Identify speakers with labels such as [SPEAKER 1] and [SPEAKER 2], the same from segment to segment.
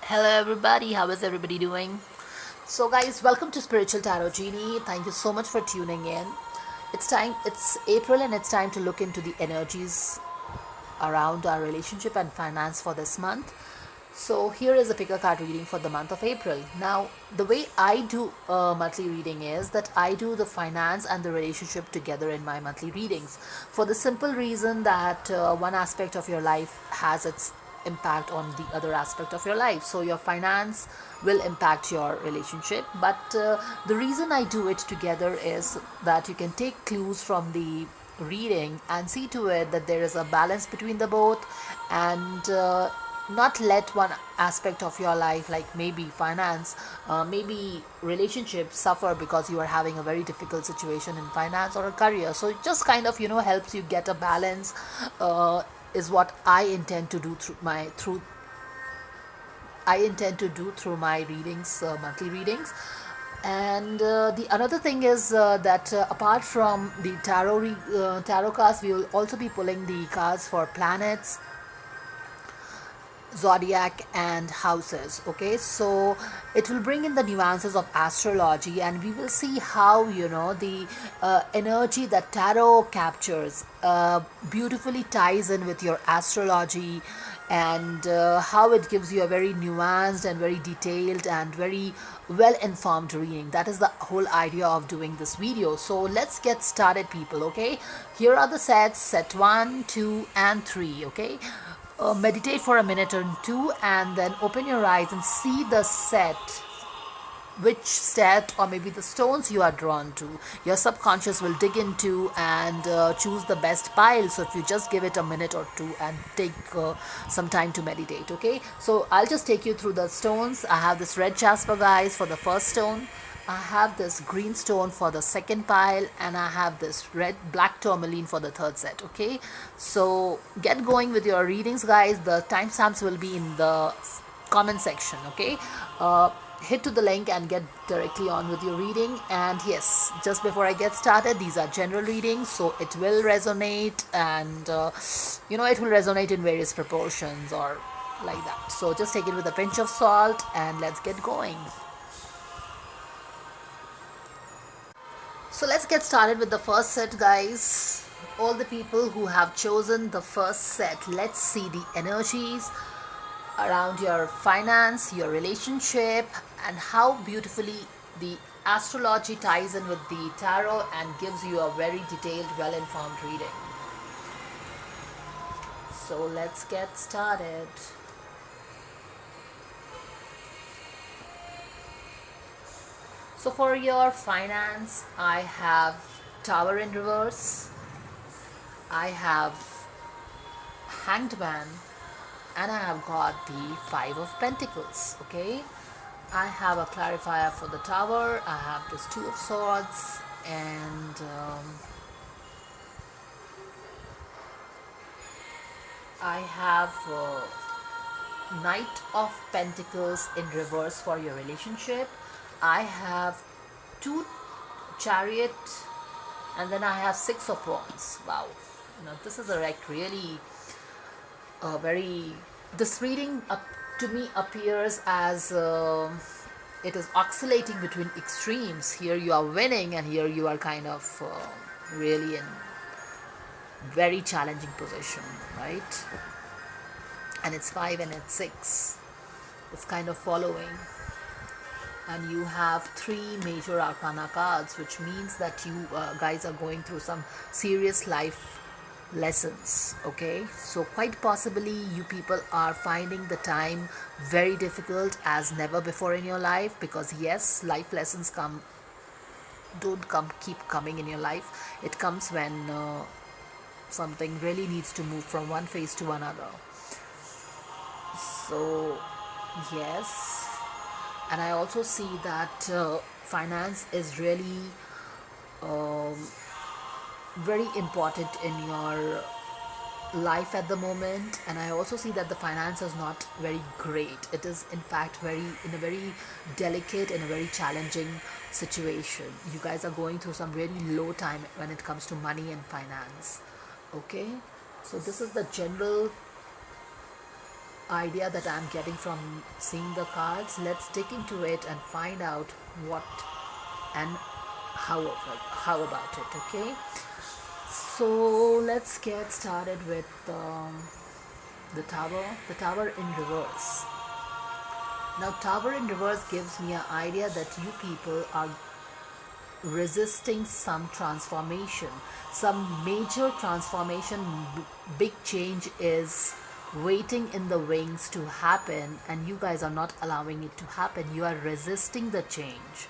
[SPEAKER 1] Hello everybody, how is everybody doing? So guys, welcome to Spiritual Tarot Genie. Thank you so much for tuning in. It's April and it's time to look into the energies around our relationship and finance for this month. So here is a pick a card reading for the month of April. Now, the way I do a monthly reading is that I do the finance and the relationship together in my monthly readings, for the simple reason that one aspect of your life has its impact on the other aspect of your life. So your finance will impact your relationship, but the reason I do it together is that you can take clues from the reading and see to it that there is a balance between the both, and not let one aspect of your life, like maybe finance, maybe relationship, suffer because you are having a very difficult situation in finance or a career. So it just kind of helps you get a balance, is what I intend to do through my readings, monthly readings. And the another thing is that apart from the tarot cards, we will also be pulling the cards for planets, Zodiac and Houses. Okay, so it will bring in the nuances of astrology, and we will see how the energy that tarot captures beautifully ties in with your astrology, and how it gives you a very nuanced and very detailed and very well informed reading. That is the whole idea of doing this video. So let's get started, people. Okay, here are the sets: set 1, 2 and 3. Okay, meditate for a minute or two and then open your eyes and see the set, which set or maybe the stones you are drawn to. Your subconscious will dig into and choose the best pile. So if you just give it a minute or two and take some time to meditate. Okay, so I'll just take you through the stones. I have this red jasper, guys, for the first stone. I have this green stone for the second pile, and I have this black tourmaline for the third set. Okay, so get going with your readings, guys. The timestamps will be in the comment section. Okay, hit to the link and get directly on with your reading. And yes, just before I get started, these are general readings, so it will resonate, and it will resonate in various proportions or like that. So just take it with a pinch of salt and let's get going. So let's get started with the first set, guys. All the people who have chosen the first set, let's see the energies around your finance, your relationship, and how beautifully the astrology ties in with the tarot and gives you a very detailed, well-informed reading. So let's get started. So for your finance, I have Tower in reverse, I have Hanged Man, and I have got the Five of Pentacles. Okay, I have a clarifier for the Tower. I have this Two of Swords, and I have Knight of Pentacles in reverse for your relationship. I have two Chariot, and then I have Six of Wands. Wow, this is a really very, this reading up to me appears as it is oscillating between extremes. Here you are winning, and here you are kind of really in very challenging position, right? And it's 5 and it's 6. It's kind of following. And you have 3 major arcana cards, which means that you guys are going through some serious life lessons. Okay, so quite possibly you people are finding the time very difficult as never before in your life, because yes, life lessons don't keep coming in your life. It comes when something really needs to move from one phase to another. So yes, and I also see that finance is really very important in your life at the moment. And I also see that the finance is not very great. It is in fact in a very delicate and a very challenging situation. You guys are going through some really low time when it comes to money and finance. Okay, so this is the general idea that I'm getting from seeing the cards. Let's dig into it and find out what and how about it. Okay, so let's get started with the tower in reverse. Now, tower in reverse gives me an idea that you people are resisting some transformation, some major transformation. Big change is waiting in the wings to happen, and you guys are not allowing it to happen. You are resisting the change.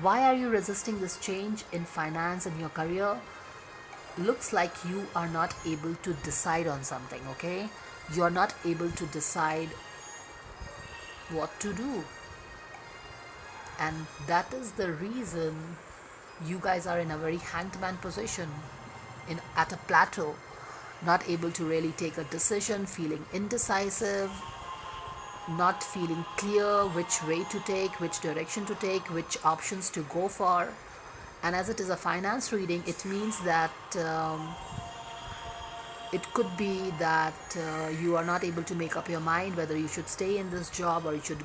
[SPEAKER 1] Why are you resisting this change in finance and your career? Looks like you are not able to decide on something. Okay, you are not able to decide what to do, and that is the reason you guys are in a very hanged man position, in at a plateau, not able to really take a decision, feeling indecisive, not feeling clear which way to take, which direction to take, which options to go for. And as it is a finance reading, it means that it could be that you are not able to make up your mind whether you should stay in this job or you should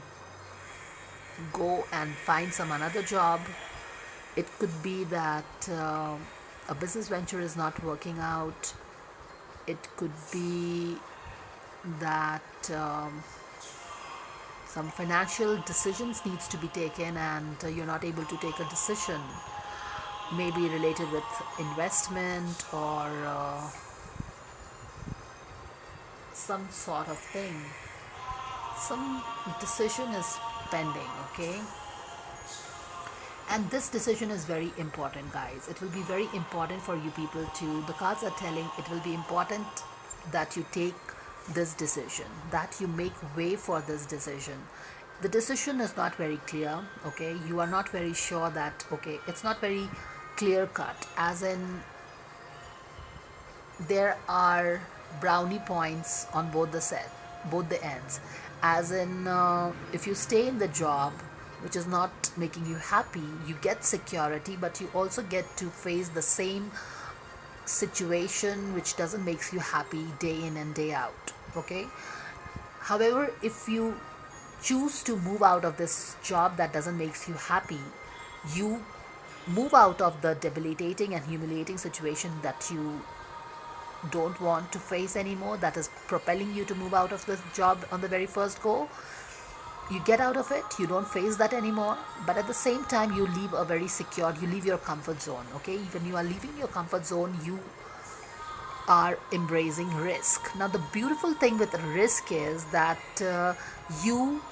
[SPEAKER 1] go and find some another job. It could be that a business venture is not working out. It could be that some financial decisions needs to be taken and you're not able to take a decision, maybe related with investment or some sort of thing. Some decision is pending. Okay, and this decision is very important, guys. It will be very important for you people to, the cards are telling it will be important that you take this decision, that you make way for this decision. The decision is not very clear. Okay, you are not very sure that, okay, it's not very clear cut, as in there are brownie points on both the ends, as in if you stay in the job which is not making you happy, you get security, but you also get to face the same situation which doesn't make you happy day in and day out. Okay, however, if you choose to move out of this job that doesn't make you happy, you move out of the debilitating and humiliating situation that you don't want to face anymore, that is propelling you to move out of this job on the very first go. You get out of it, you don't face that anymore, but at the same time you leave a very secured, you leave your comfort zone. Okay, when you are leaving your comfort zone, you are embracing risk. Now the beautiful thing with risk is that you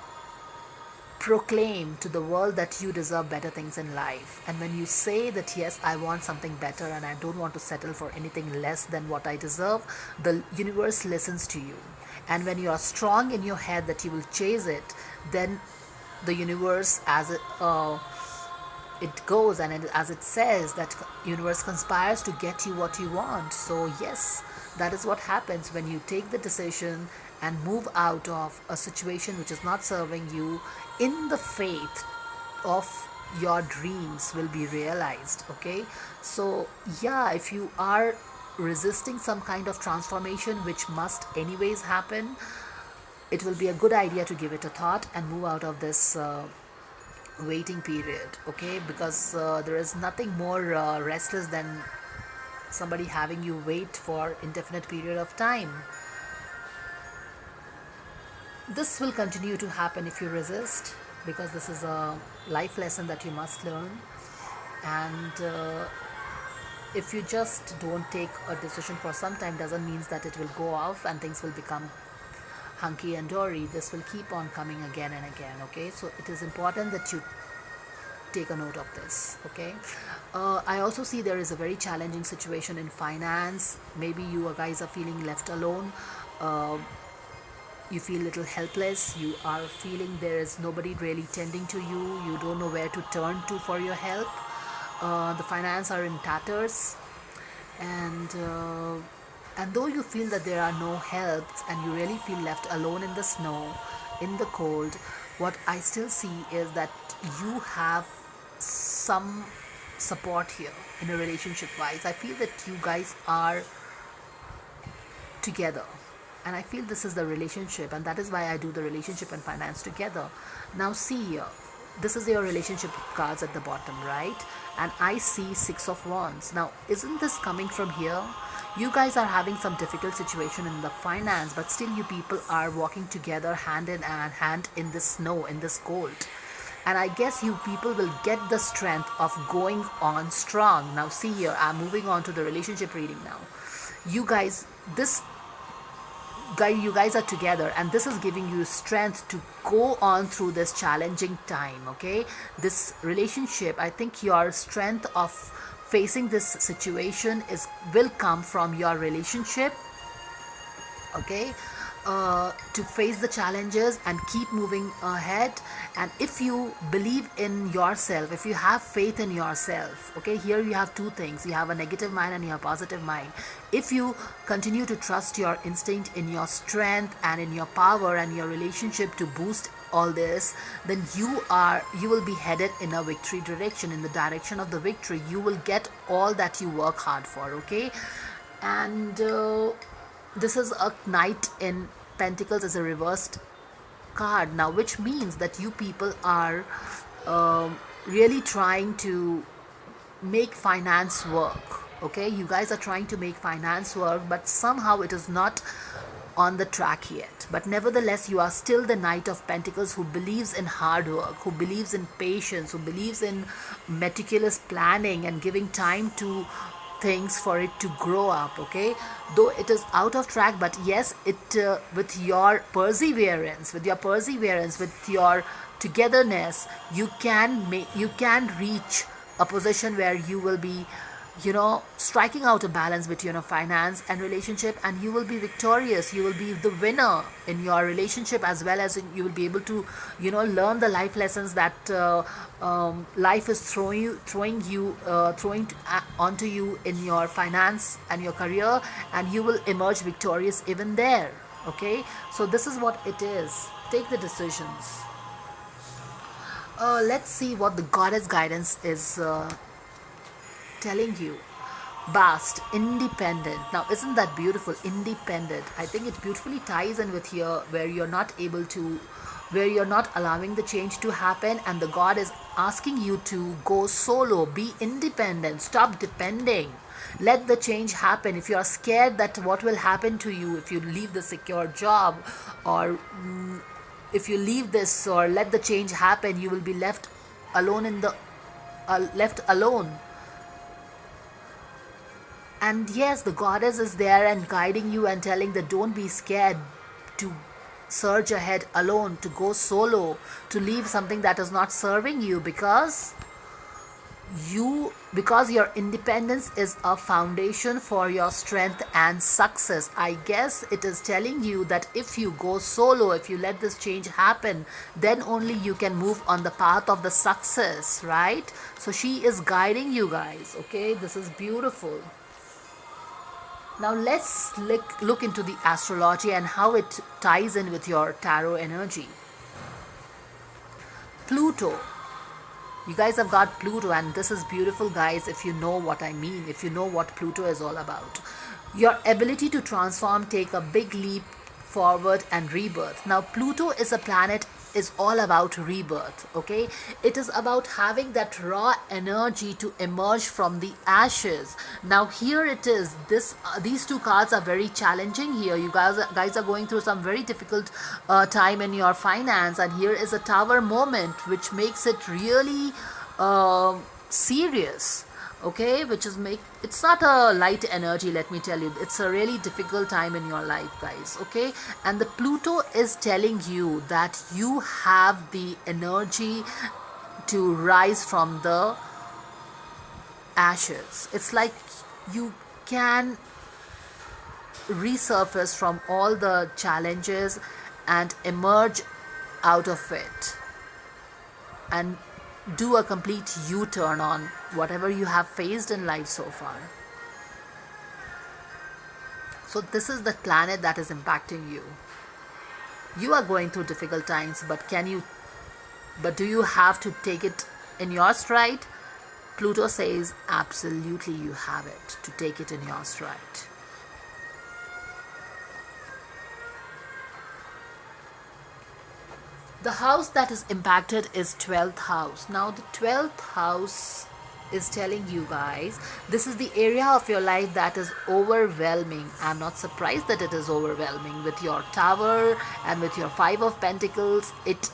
[SPEAKER 1] proclaim to the world that you deserve better things in life. And when you say that, yes, I want something better and I don't want to settle for anything less than what I deserve, the universe listens to you. And when you are strong in your head that you will chase it, then the universe, as it goes and as it says, that universe conspires to get you what you want. So yes, that is what happens when you take the decision and move out of a situation which is not serving you, in the faith of your dreams will be realized. Okay, so yeah, if you are resisting some kind of transformation which must anyways happen, it will be a good idea to give it a thought and move out of this waiting period. Okay, because there is nothing more restless than somebody having you wait for indefinite period of time. This will continue to happen if you resist, because this is a life lesson that you must learn. And if you just don't take a decision for some time, doesn't mean that it will go off and things will become hunky and dory. This will keep on coming again and again. Okay, so it is important that you take a note of this. Okay, I also see there is a very challenging situation in finance. Maybe you guys are feeling left alone. You feel a little helpless. You are feeling there is nobody really tending to you. You don't know where to turn to for your help. The finance are in tatters, and though you feel that there are no helps and you really feel left alone in the snow, in the cold, what I still see is that you have some support here in a relationship wise. I feel that you guys are together And I feel this is the relationship, and that is why I do the relationship and finance together. Now see here, this is your relationship cards at the bottom, right? And I see Six of Wands. Now isn't this coming from here? You guys are having some difficult situation in the finance, but still you people are walking together hand in hand in this snow, in this cold. And I guess you people will get the strength of going on strong. Now see here, I'm moving on to the relationship reading now. You guys, this guy, you guys are together, and this is giving you strength to go on through this challenging time. Okay, this relationship, I think your strength of facing this situation is will come from your relationship. Okay, to face the challenges and keep moving ahead. And if you believe in yourself, if you have faith in yourself, okay, here you have two things: you have a negative mind and you have positive mind. If you continue to trust your instinct, in your strength and in your power and your relationship to boost all this, then you will be headed in a victory direction, in the direction of the victory. You will get all that you work hard for. Okay, and this is a Knight in Pentacles as a reversed card now, which means that you people are really trying to make finance work. Okay, you guys are trying to make finance work, but somehow it is not on the track yet. But nevertheless, you are still the Knight of Pentacles who believes in hard work, who believes in patience, who believes in meticulous planning and giving time to things for it to grow up. Okay, though it is out of track, but yes, it with your perseverance, with your togetherness, you can reach a position where you will be, striking out a balance between a finance and relationship, and you will be victorious. You will be the winner in your relationship, as well as you will be able to, learn the life lessons that life is throwing onto you in your finance and your career, and you will emerge victorious even there. Okay, so this is what it is. Take the decisions. Let's see what the goddess guidance is telling you. Vast, independent. Now isn't that beautiful? Independent. I think it beautifully ties in with here, where you're not allowing the change to happen, and the god is asking you to go solo, be independent, stop depending, let the change happen. If you are scared that what will happen to you if you leave the secure job, or if you leave this or let the change happen, you will be left alone left alone. And yes, the goddess is there and guiding you and telling that don't be scared to surge ahead alone, to go solo, to leave something that is not serving you, because your independence is a foundation for your strength and success. I guess it is telling you that if you go solo, if you let this change happen, then only you can move on the path of the success, right? So she is guiding you guys. Okay, this is beautiful. Now let's look into the astrology and how it ties in with your tarot energy. Pluto. You guys have got Pluto, and this is beautiful, guys, if you know what I mean, if you know what Pluto is all about. Your ability to transform, take a big leap forward and rebirth. Now Pluto is a planet, is all about rebirth. Okay, it is about having that raw energy to emerge from the ashes. Now here it is, these two cards are very challenging here. You guys are going through some very difficult time in your finance, and here is a Tower moment, which makes it really serious. Okay, which is it's not a light energy, let me tell you. It's a really difficult time in your life, guys. Okay, and the Pluto is telling you that you have the energy to rise from the ashes. It's like you can resurface from all the challenges and emerge out of it and do a complete U-turn on whatever you have faced in life so far. So this is the planet that is impacting you. You are going through difficult times, but do you have to take it in your stride? Pluto says absolutely you have it to take it in your stride. The house that is impacted is 12th house. Now the 12th house is telling you guys this is the area of your life that is overwhelming. I'm not surprised that it is overwhelming with your tower and with your 5 of pentacles. It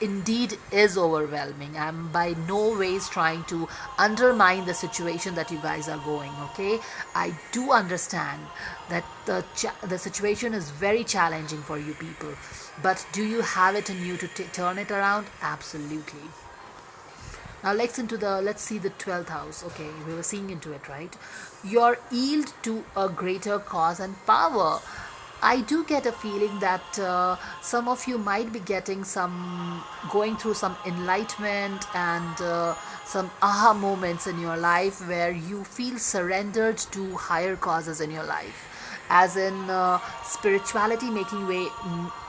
[SPEAKER 1] indeed is overwhelming. I'm by no ways trying to undermine the situation that you guys are going, okay? I do understand that the situation is very challenging for you people, but do you have it in you to turn it around? Absolutely. Now let's see the 12th house. Okay, we were seeing into it, right? You're yield to a greater cause and power. I do get a feeling that some of you might be going through some enlightenment and some aha moments in your life where you feel surrendered to higher causes in your life, as in spirituality making way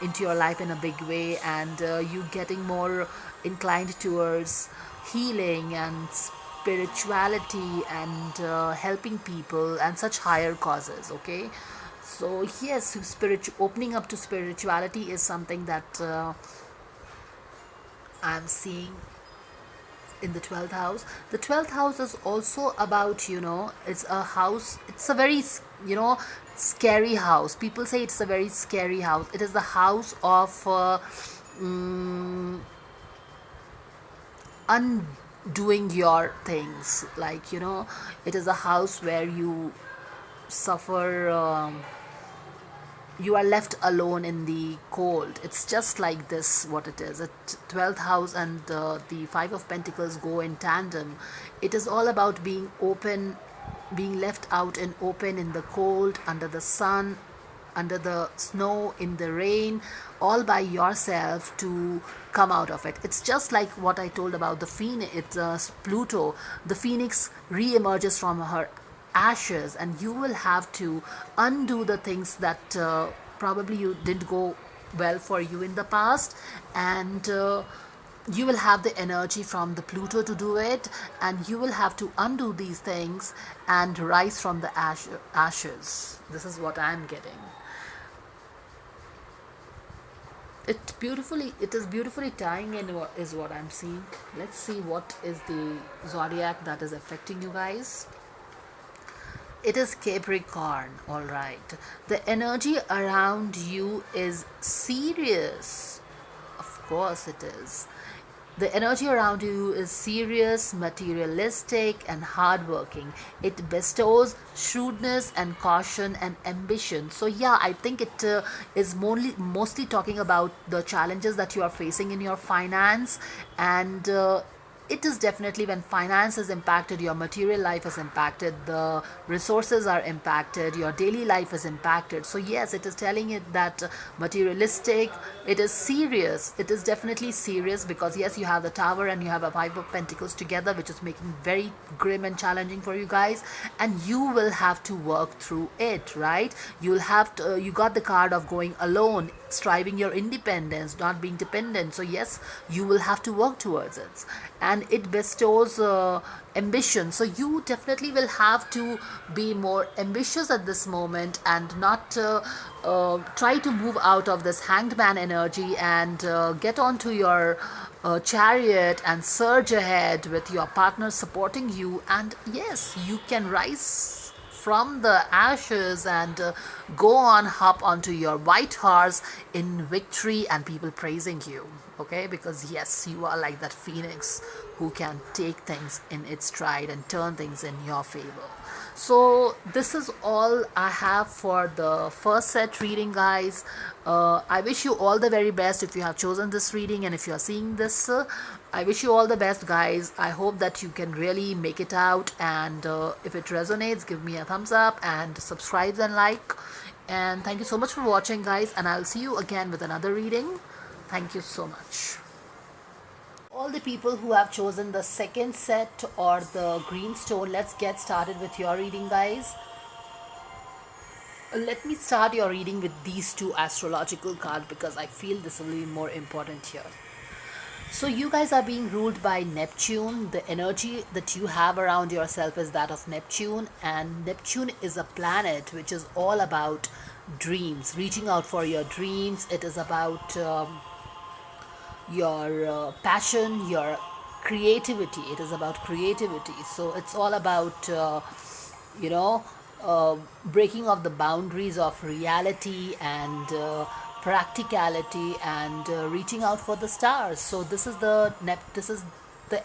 [SPEAKER 1] into your life in a big way, and you getting more inclined towards healing and spirituality and helping people and such higher causes, okay? So yes, opening up to spirituality is something that I'm seeing in the 12th house. The 12th house is also about, it's a house, it's a very, scary house. People say it's a very scary house. It is the house of undoing your things. Like, it is a house where you suffer. You are left alone in the cold. It's just like this, what it is. 12th house and the 5 of pentacles go in tandem. It is all about being open, being left out and open in the cold, under the sun, under the snow, in the rain, all by yourself to come out of it. It's just like what I told about the phoenix. It's Pluto. The phoenix re-emerges from her ashes, and you will have to undo the things that probably you didn't go well for you in the past, and you will have the energy from the Pluto to do it, and you will have to undo these things and rise from the ashes. This is what I'm getting. It is beautifully tying in, is what I'm seeing. Let's see what is the zodiac that is affecting you guys. It is Capricorn, all right. The energy around you is serious. Of course it is. The energy around you is serious, materialistic, and hardworking. It bestows shrewdness and caution and ambition. So yeah, I think it is mostly talking about the challenges that you are facing in your finance, and it is definitely when finance is impacted, your material life is impacted, the resources are impacted, your daily life is impacted. So yes, it is telling it that materialistic, it is serious. It is definitely serious because yes, you have the tower and you have a 5 of pentacles together, which is making very grim and challenging for you guys, and you will have to work through it, right? You'll have to, you got the card of going alone, striving your independence, not being dependent. So yes, you will have to work towards it, and it bestows ambition. So you definitely will have to be more ambitious at this moment and not try to move out of this hanged man energy and get onto your chariot and surge ahead with your partner supporting you, and yes, you can rise from the ashes and go on, hop onto your white horse in victory and people praising you, okay? Because yes, you are like that phoenix who can take things in its stride and turn things in your favor. So this is all I have for the first set reading, guys. I wish you all the very best if you have chosen this reading, and if you are seeing this, I wish you all the best, guys. I hope that you can really make it out, and if it resonates, give me a thumbs up and subscribe and like. And thank you so much for watching, guys, and I'll see you again with another reading. Thank you so much. All the people who have chosen the second set or the green stone, let's get started with your reading, guys. Let me start your reading with these two astrological cards because I feel this will be more important here. So you guys are being ruled by Neptune. The energy that you have around yourself is that of Neptune, and Neptune is a planet which is all about dreams, reaching out for your dreams. It is about your passion, your creativity. It is about creativity. So it's all about you know breaking of the boundaries of reality and practicality and reaching out for the stars. So this is the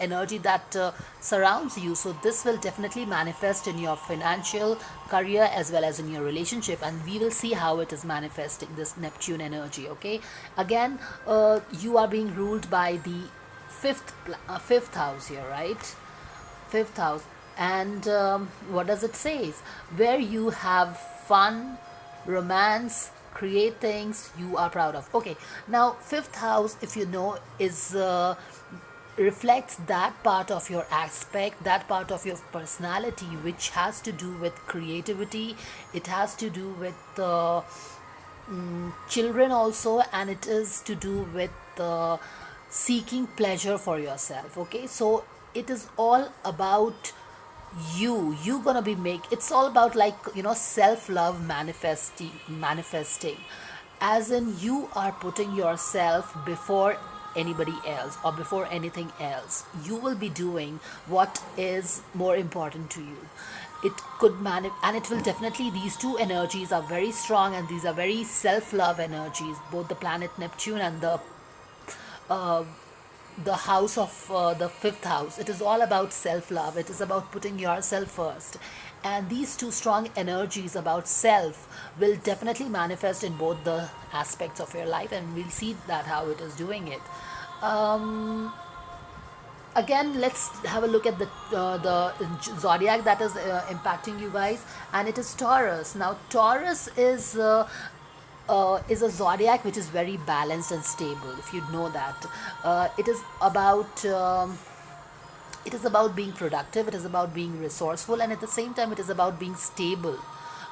[SPEAKER 1] energy that surrounds you. So this will definitely manifest in your financial career as well as in your relationship, and we will see how it is manifesting this Neptune energy. Okay, again, you are being ruled by the fifth house here, right? Fifth house. And what does it say? Where you have fun, romance, create things you are proud of. Okay, now fifth house, if you know, is reflects that part of your aspect, that part of your personality which has to do with creativity. It has to do with children also, and it is to do with seeking pleasure for yourself. Okay, so it is all about you gonna be make it's all about, like, self love manifesting, as in you are putting yourself before anybody else or before anything else. You will be doing what is more important to you. It could and it will definitely, these two energies are very strong, and these are very self love energies, both the planet Neptune and the house of the fifth house. It is all about self love, it is about putting yourself first. And these two strong energies about self will definitely manifest in both the aspects of your life, and we'll see that how it is doing it. Again, let's have a look at the zodiac that is impacting you guys, and it is Taurus. Now Taurus is a zodiac which is very balanced and stable, if you know that. It is about being productive, it is about being resourceful, and at the same time it is about being stable.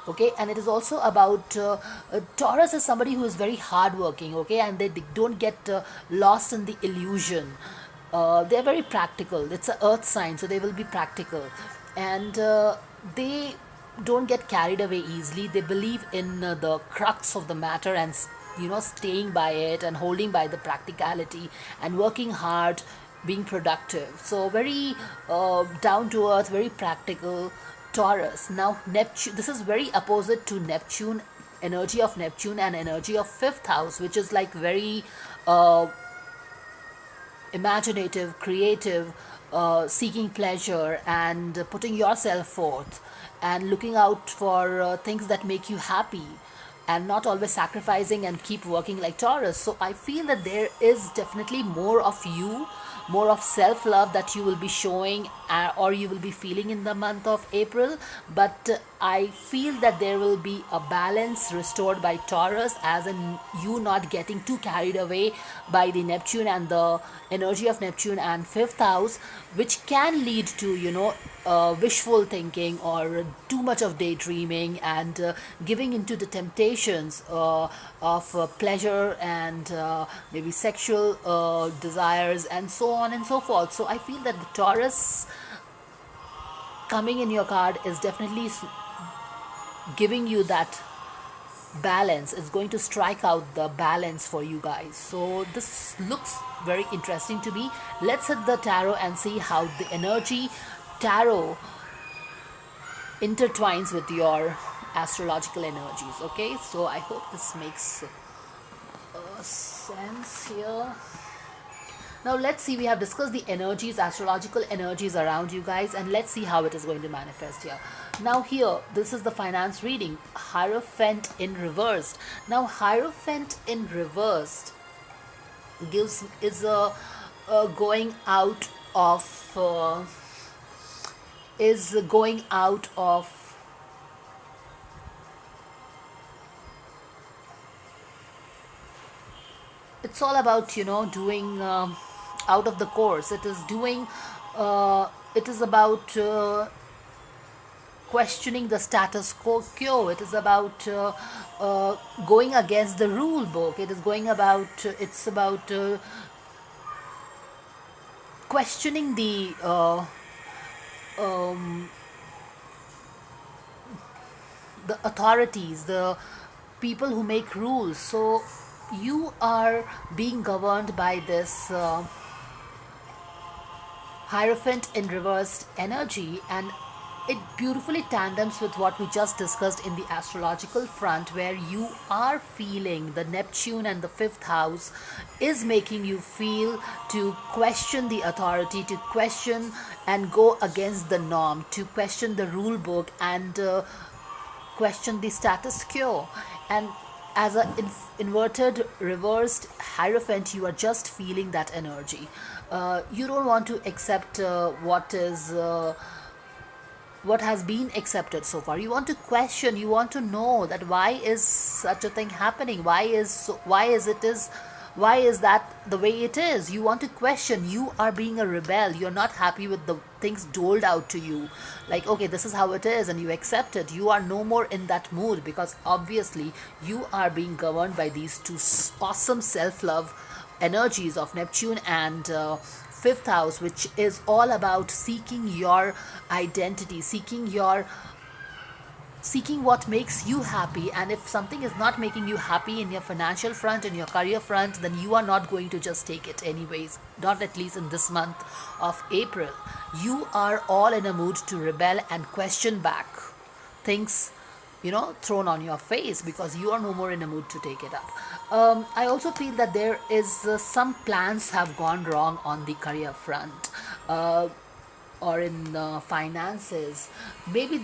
[SPEAKER 1] Okay, and it is also about Taurus is somebody who is very hardworking. Okay, and they don't get lost in the illusion. They're very practical. It's an earth sign, so they will be practical, and they don't get carried away easily. They believe in the crux of the matter, and staying by it and holding by the practicality and working hard, being productive. So very down to earth, very practical Taurus. Now Neptune, this is very opposite to Neptune, energy of Neptune and energy of fifth house, which is like very imaginative, creative, seeking pleasure and putting yourself forth and looking out for things that make you happy, and not always sacrificing and keep working like Taurus. So I feel that there is definitely more of you, more of self love that you will be showing, or you will be feeling in the month of April. But I feel that there will be a balance restored by Taurus, as in you not getting too carried away by the Neptune and the energy of Neptune and fifth house, which can lead to, wishful thinking or too much of daydreaming and giving into the temptations of pleasure and maybe sexual desires and so on and so forth. So I feel that the Taurus coming in your card is definitely giving you that balance. Is going to strike out the balance for you guys. So this looks very interesting to me. Let's hit the tarot and see how the energy tarot intertwines with your astrological energies. Okay, so I hope this makes sense here. Now let's see, we have discussed the energies, astrological energies around you guys, and let's see how it is going to manifest here. Now here, this is the finance reading, Hierophant in reversed. Now Hierophant in reversed gives is a going out of is going out of it's all about, doing out of the course. It is doing it is about questioning the status quo. It is about going against the rule book. It is going about it's about questioning the authorities, the people who make rules. So you are being governed by this Hierophant in reversed energy, and it beautifully tandems with what we just discussed in the astrological front, where you are feeling the Neptune and the fifth house is making you feel to question the authority, to question and go against the norm, to question the rule book, and question the status quo. And as an inverted reversed hierophant, you are just feeling that energy. You don't want to accept what has been accepted so far. You want to question, you want to know that why is such a thing happening, why is that the way it is. You want to question, you are being a rebel, you're not happy with the things doled out to you, like, okay, this is how it is, and you accept it. You are no more in that mood, because obviously you are being governed by these two awesome self-love energies of Neptune and fifth house, which is all about seeking your identity, seeking what makes you happy. And if something is not making you happy in your financial front, in your career front, then you are not going to just take it anyways, not at least in this month of April. You are all in a mood to rebel and question back things, thrown on your face, because you are no more in a mood to take it up. I also feel that there is some plans have gone wrong on the career front, or in finances. Maybe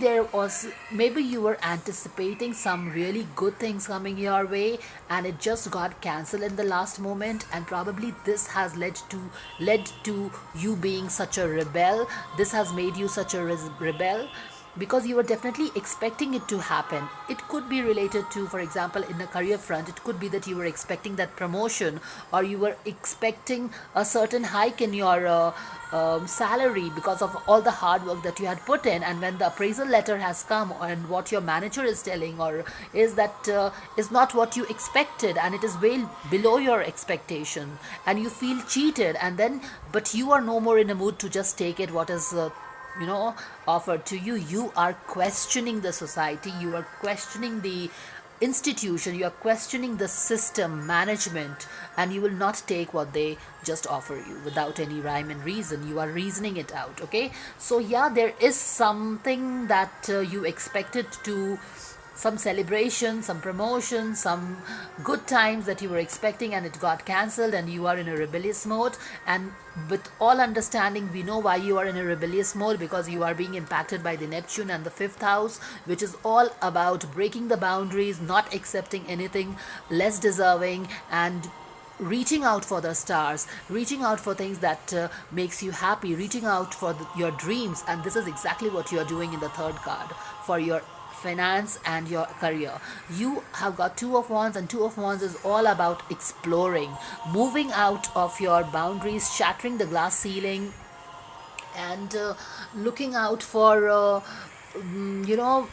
[SPEAKER 1] you were anticipating some really good things coming your way, and it just got cancelled in the last moment, and probably this has led to you being such a rebel. This has made you such a rebel, because you were definitely expecting it to happen. It could be related to, for example, in a career front, it could be that you were expecting that promotion, or you were expecting a certain hike in your salary because of all the hard work that you had put in. And when the appraisal letter has come, and what your manager is telling, or is that is not what you expected, and it is way below your expectation, and you feel cheated, and then but you are no more in a mood to just take it what is offered to you. You are questioning the society, you are questioning the institution, you are questioning the system management, and you will not take what they just offer you without any rhyme and reason. You are reasoning it out. Okay, so yeah, there is something that you expected to, some celebration, some promotion, some good times that you were expecting, and it got cancelled, and you are in a rebellious mode. And with all understanding, we know why you are in a rebellious mode, because you are being impacted by the Neptune and the fifth house, which is all about breaking the boundaries, not accepting anything less deserving, and reaching out for the stars, reaching out for things that makes you happy, reaching out for your dreams. And this is exactly what you are doing in the third card for your finance and your career. You have got two of wands, and two of wands is all about exploring, moving out of your boundaries, shattering the glass ceiling, and looking out for you know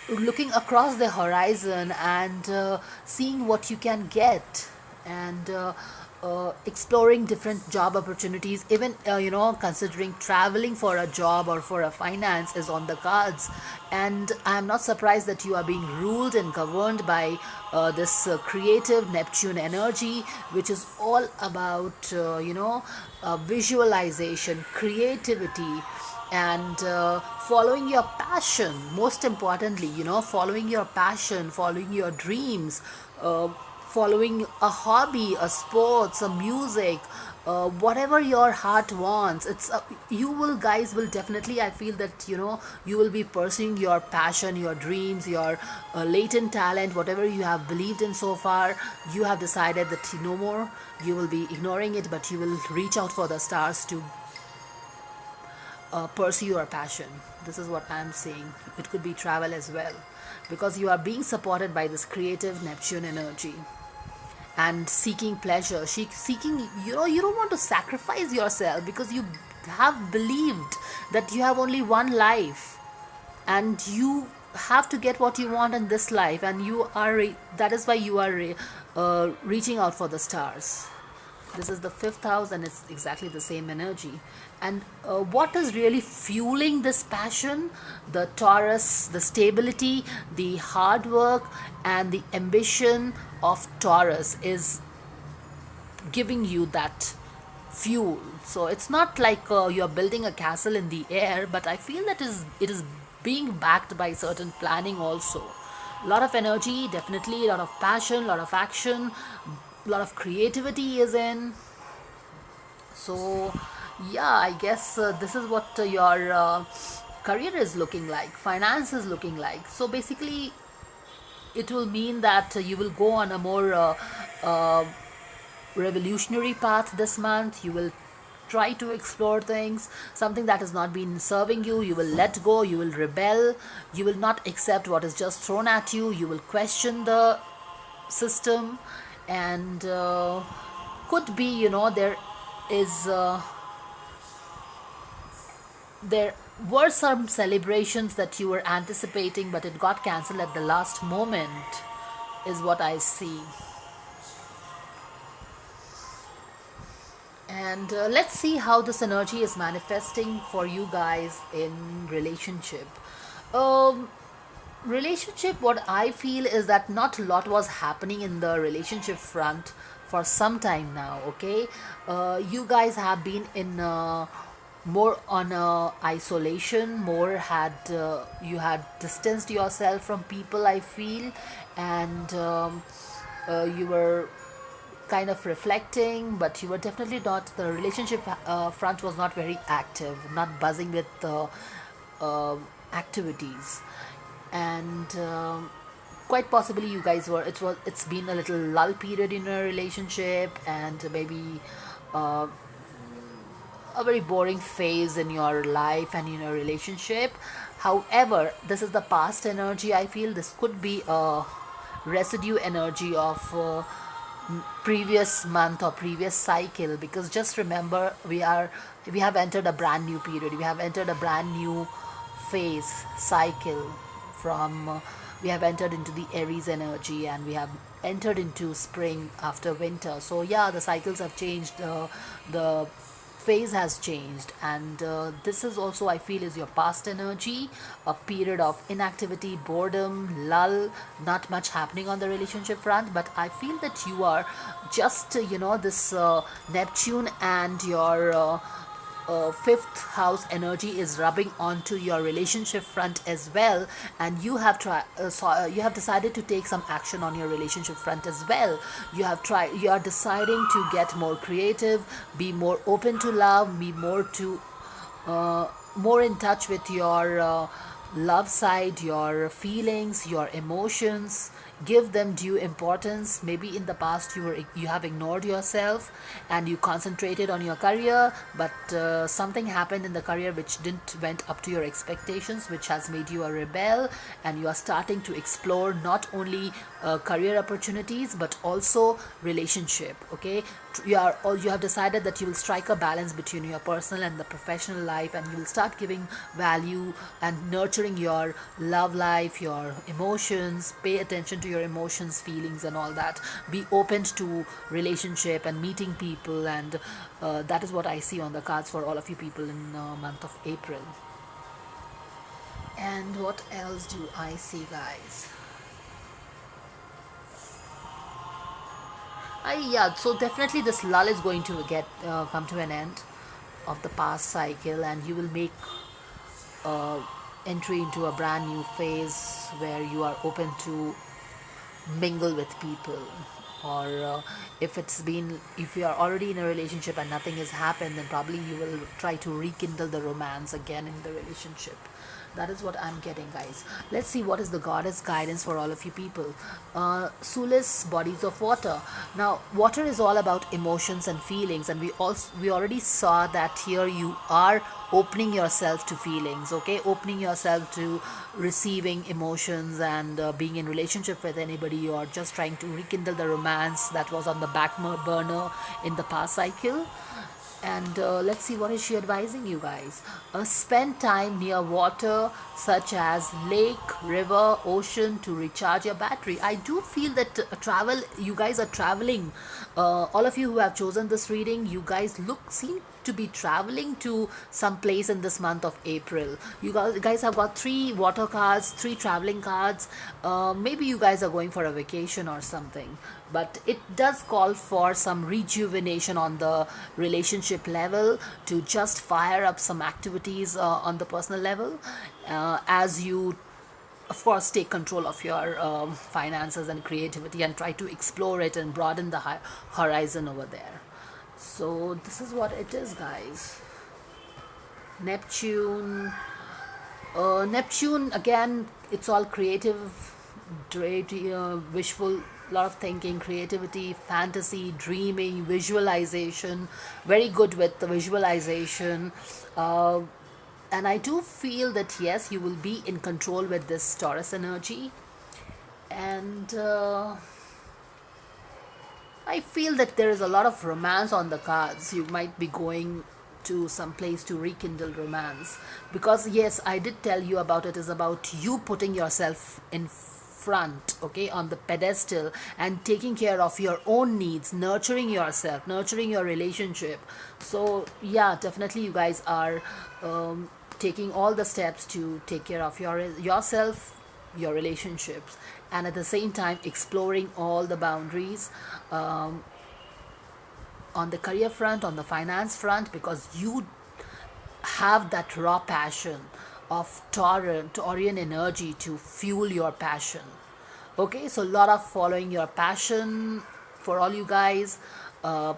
[SPEAKER 1] looking across the horizon, and seeing what you can get, and exploring different job opportunities. Even considering traveling for a job or for a finance is on the cards. And I'm not surprised that you are being ruled and governed by this creative Neptune energy, which is all about visualization, creativity, and following your passion. Most importantly, following your passion, following your dreams, following a hobby, a sports, a music, whatever your heart wants. You will, guys, will definitely, I feel that you will be pursuing your passion, your dreams, your latent talent, whatever you have believed in so far. You have decided that no more, you will be ignoring it, but you will reach out for the stars to pursue your passion. This is what I'm saying. It could be travel as well, because you are being supported by this creative Neptune energy, and seeking pleasure, seeking, you don't want to sacrifice yourself, because you have believed that you have only one life, and you have to get what you want in this life, and that is why you are reaching out for the stars. This is the fifth house, and it's exactly the same energy. And what is really fueling this passion? The Taurus, the stability, the hard work, and the ambition of Taurus is giving you that fuel. So it's not like you're building a castle in the air, but I feel that it is being backed by certain planning also. A lot of energy, definitely, a lot of passion, a lot of action, a lot of creativity is in. So, yeah, I guess this is what your career is looking like, finance is looking like. So, basically, it will mean that you will go on a more uh, revolutionary path this month. You will try to explore things, something that has not been serving you. You will let go, you will rebel, you will not accept what is just thrown at you, you will question the system. And could be, there is there were some celebrations that you were anticipating, but it got cancelled at the last moment, is what I see. And let's see how this energy is manifesting for you guys in relationship. um Relationship, what I feel is that not a lot was happening in the relationship front for some time now. Okay, you guys have been in more on isolation, more had you had distanced yourself from people, I feel. And you were kind of reflecting, but you were definitely not, the relationship front was not very active, not buzzing with activities. And quite possibly you guys were, it's been a little lull period in a relationship, and maybe uh, a very boring phase in your life and in your relationship. However, this is the past energy. I feel this could be a residue energy of previous month or previous cycle, because just remember, we have entered a brand new period, we have entered a brand new phase cycle from we have entered into the Aries energy, and we have entered into spring after winter. So yeah, the cycles have changed, the phase has changed. And this is also, I feel, is your past energy, a period of inactivity, boredom, lull, not much happening on the relationship front. But I feel that you are just this Neptune and your fifth house energy is rubbing onto your relationship front as well, and you have decided to take some action on your relationship front as well. You are deciding to get more creative, be more open to love, be more in touch with your love side, your feelings, your emotions. Give them due importance. Maybe in the past you have ignored yourself and you concentrated on your career, but something happened in the career which didn't went up to your expectations, which has made you a rebel. And you are starting to explore not only career opportunities but also relationship. Okay, you have decided that you will strike a balance between your personal and the professional life, and you will start giving value and nurturing your love life, your emotions. Pay attention to your emotions, feelings, and all that. Be open to relationship and meeting people. And that is what I see on the cards for all of you people in month of April. And what else do I see, guys? Yeah, so definitely this lull is going to get come to an end of the past cycle, and you will make uh, entry into a brand new phase where you are open to mingle with people. Or if you are already in a relationship and nothing has happened, then probably you will try to rekindle the romance again in the relationship. That is what I'm getting, guys. Let's see what is the goddess guidance for all of you people. Soulless bodies of water. Now, water is all about emotions and feelings, and we already saw that here you are opening yourself to feelings. Okay, opening yourself to receiving emotions, and being in relationship with anybody, or just trying to rekindle the romance that was on the back burner in the past cycle. And let's see, what is she advising you guys? Spend time near water, such as lake, river, ocean, to recharge your battery. I do feel that travel, you guys are traveling. All of you who have chosen this reading, you guys seem to be traveling to some place in this month of April. You guys have got three water cards, three traveling cards. Maybe you guys are going for a vacation or something. But it does call for some rejuvenation on the relationship level, to just fire up some activities on the personal level, as you of course take control of your finances and creativity, and try to explore it and broaden the horizon over there. So this is what it is, guys. Neptune. Neptune, again, it's all creative, wishful, lot of thinking, creativity, fantasy, dreaming, visualization. Very good with the visualization. Uh, and I do feel that yes, you will be in control with this Taurus energy. And I feel that there is a lot of romance on the cards. You might be going to some place to rekindle romance, because yes, I did tell you about it is about you putting yourself in front, okay, on the pedestal, and taking care of your own needs, nurturing yourself, nurturing your relationship. So yeah, definitely you guys are taking all the steps to take care of yourself, your relationships, and at the same time exploring all the boundaries on the career front, on the finance front, because you have that raw passion of Taurian energy to fuel your passion. Okay, so a lot of following your passion for all you guys,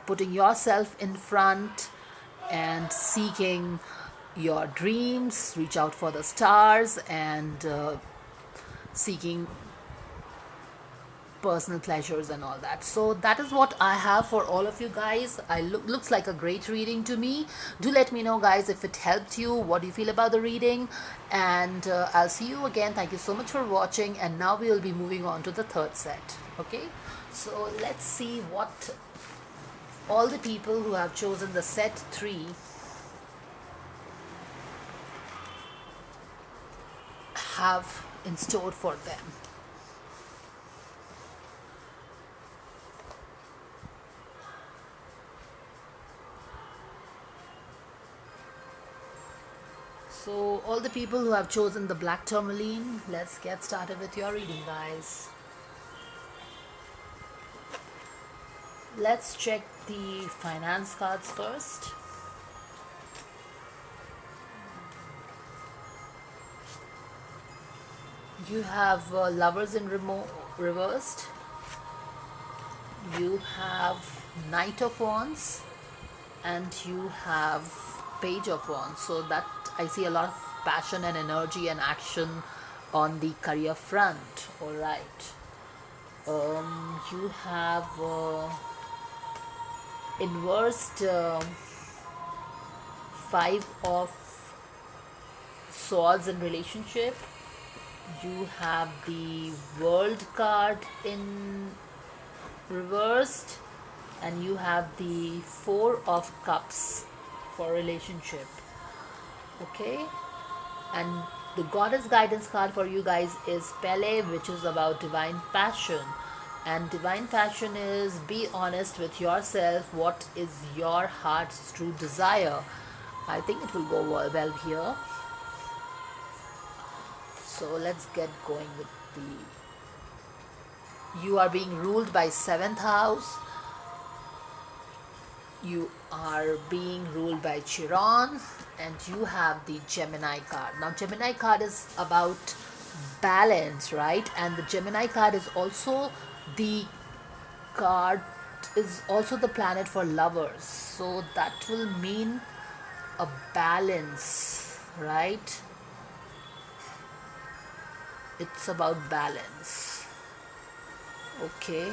[SPEAKER 1] putting yourself in front and seeking your dreams, reach out for the stars, and seeking personal pleasures and all that. So that is what I have for all of you guys. Looks like a great reading to me. Do let me know, guys, if it helped you. What do you feel about the reading? And I'll see you again. Thank you so much for watching. And now we will be moving on to the third set. Okay, so let's see what all the people who have chosen the set 3 have in store for them. So all the people who have chosen the black tourmaline, let's get started with your reading, guys. Let's check the finance cards first. You have lovers in reversed. You have Knight of Wands, and you have Page of Wands. So that I see a lot of passion and energy and action on the career front. All right. You have inversed Five of Swords in relationship. You have the World card in reversed, and you have the Four of Cups for relationship. Okay, and the Goddess guidance card for you guys is Pele, which is about divine passion. And divine passion is, be honest with yourself. What is your heart's true desire? I think it will go well here. So let's get going with you are being ruled by 7th house. You are being ruled by Chiron, and you have the Gemini card. Now Gemini card is about balance, right? And the Gemini card is also the card is also the planet for lovers. So that will mean a balance, right? It's about balance. Okay.